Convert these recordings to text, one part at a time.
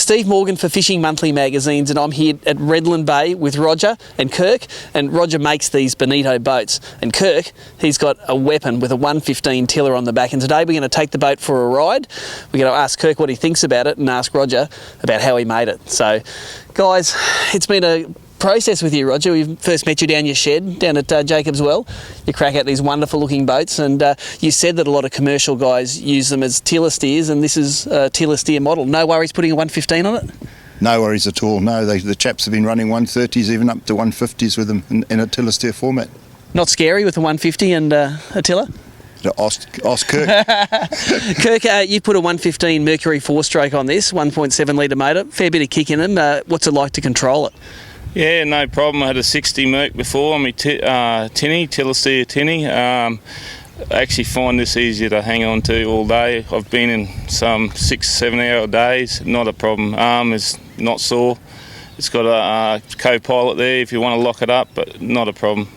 Steve Morgan for Fishing Monthly magazines, and I'm here at Redland Bay with Roger and Kirk, and Roger makes these Bonito boats, and Kirk, he's got a weapon with a 115 tiller on the back, and today we're going to take the boat for a ride. We're going to ask Kirk what he thinks about it and ask Roger about how he made it. So guys, it's been a process with you, Roger. We first met you down your shed down at Jacob's Well. You crack out these wonderful looking boats, and you said that a lot of commercial guys use them as tiller steers, and this is a tiller steer model. No worries putting a 115 on it? No worries at all. No, the chaps have been running 130s, even up to 150s with them in a tiller steer format. Not scary with a 150 and a tiller? Ask Kirk. Kirk, you put a 115 Mercury 4-stroke on this, 1.7 litre motor, fair bit of kick in them. What's it like to control it? Yeah, no problem. I had a 60 Merc before on my tiller steer tinny. I actually find this easier to hang on to all day. I've been in some 6-7 hour days, not a problem. Arm is not sore. It's got a co-pilot there if you want to lock it up, but not a problem.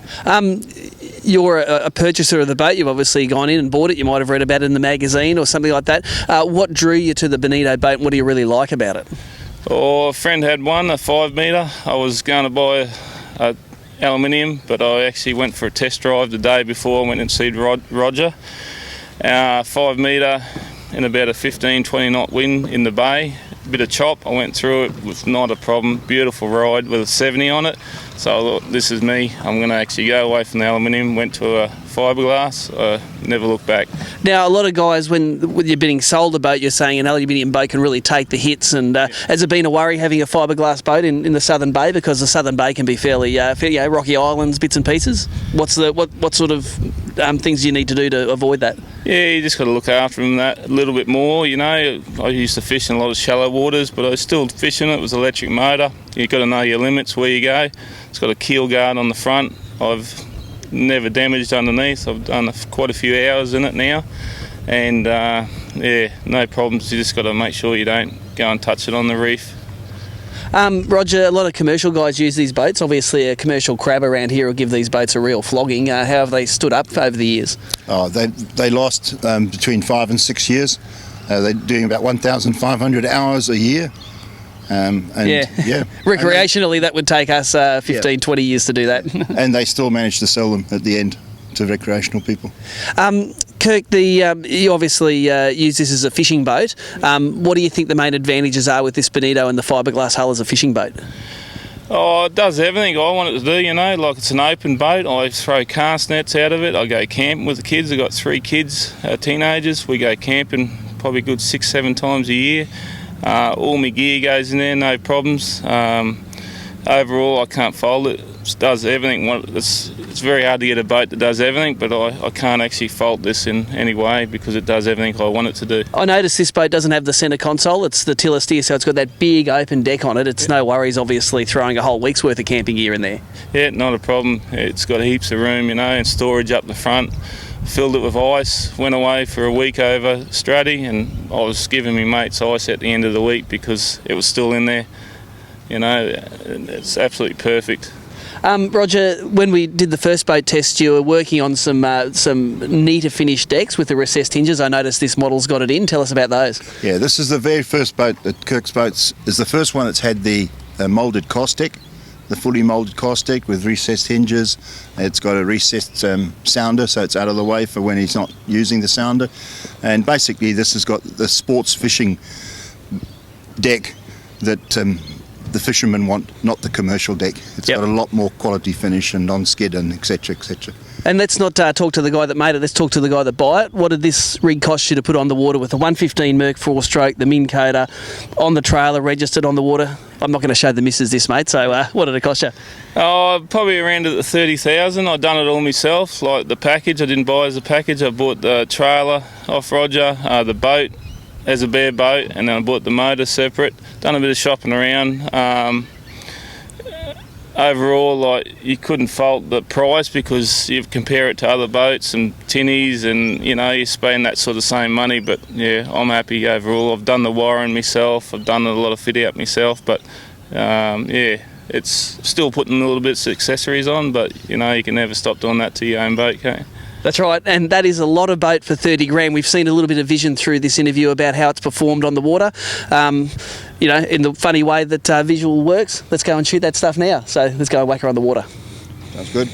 You're a purchaser of the boat. You've obviously gone in and bought it. You might have read about it in the magazine or something like that. What drew you to the Bonito boat, and what do you really like about it? Oh, a friend had one, a 5 metre. I was going to buy a aluminium, but I actually went for a test drive the day before. I went and see Roger. 5 metre in about a 15-20 knot wind in the bay. A bit of chop. I went through it with not a problem. Beautiful ride with a 70 on it. So I thought, this is me. I'm going to actually go away from the aluminium. Went to a fiberglass. Never looked back. Now, a lot of guys, when you're being sold a boat, you're saying an aluminium boat can really take the hits. And has it been a worry having a fiberglass boat in the Southern Bay, because the Southern Bay can be fairly rocky islands, bits and pieces? What sort of things do you need to do to avoid that? Yeah, you just got to look after them that a little bit more. You know, I used to fish in a lot of shallow waters, but I was still fishing it. It was electric motor. You've got to know your limits where you go. It's got a keel guard on the front. I've never damaged underneath. I've done quite a few hours in it now, and yeah, no problems. You just got to make sure you don't go and touch it on the reef. Roger, a lot of commercial guys use these boats. Obviously, a commercial crab around here will give these boats a real flogging. How have they stood up over the years? Oh, they last between 5 and 6 years. They're doing about 1,500 hours a year. Yeah. Recreationally, that would take us 20 years to do that. And they still manage to sell them at the end to recreational people. Kirk, you obviously use this as a fishing boat. What do you think the main advantages are with this Bonito and the fiberglass hull as a fishing boat? Oh, it does everything I want it to do, you know, like it's an open boat. I throw cast nets out of it. I go camping with the kids. I've got 3 kids, teenagers. We go camping probably a good 6-7 times a year. All my gear goes in there, no problems. Overall, I can't fault it. It does everything. It's very hard to get a boat that does everything, but I can't actually fault this in any way because it does everything I want it to do. I noticed this boat doesn't have the centre console. It's the tiller steer, so it's got that big open deck on it. It's no worries, obviously, throwing a whole week's worth of camping gear in there. Yeah, not a problem. It's got heaps of room, you know, and storage up the front. Filled it with ice, went away for a week over Stratty, and I was giving me mates ice at the end of the week because it was still in there. You know, it's absolutely perfect. Roger, when we did the first boat test, you were working on some neater finished decks with the recessed hinges. I noticed this model's got it in. Tell us about those. Yeah, this is the very first boat that Kirk's Boats is the first one that's had the moulded cast deck. The fully moulded cast deck with recessed hinges. It's got a recessed sounder, so it's out of the way for when he's not using the sounder. And basically this has got the sports fishing deck that the fishermen want, not the commercial deck. It's got a lot more quality finish and on skid and etc, etc. And let's not talk to the guy that made it, let's talk to the guy that bought it. What did this rig cost you to put on the water with the 115 Merc 4-stroke, the Min Coda, on the trailer, registered on the water? I'm not going to show the missus this, mate, so what did it cost you? Oh, probably around at the 30,000. I've done it all myself, like the package. I didn't buy as a package. I bought the trailer off Roger, the boat as a bare boat, and then I bought the motor separate. Done a bit of shopping around. Overall, like, you couldn't fault the price because you compare it to other boats and tinnies, and you know, you spend that sort of same money. But yeah, I'm happy overall. I've done the wiring myself. I've done a lot of fit out myself. But yeah, it's still putting a little bit of accessories on. But you know, you can never stop doing that to your own boat, can't you? That's right, and that is a lot of boat for 30 grand. We've seen a little bit of vision through this interview about how it's performed on the water. You know, in the funny way that visual works. Let's go and shoot that stuff now. So let's go and whack her on the water. Sounds good.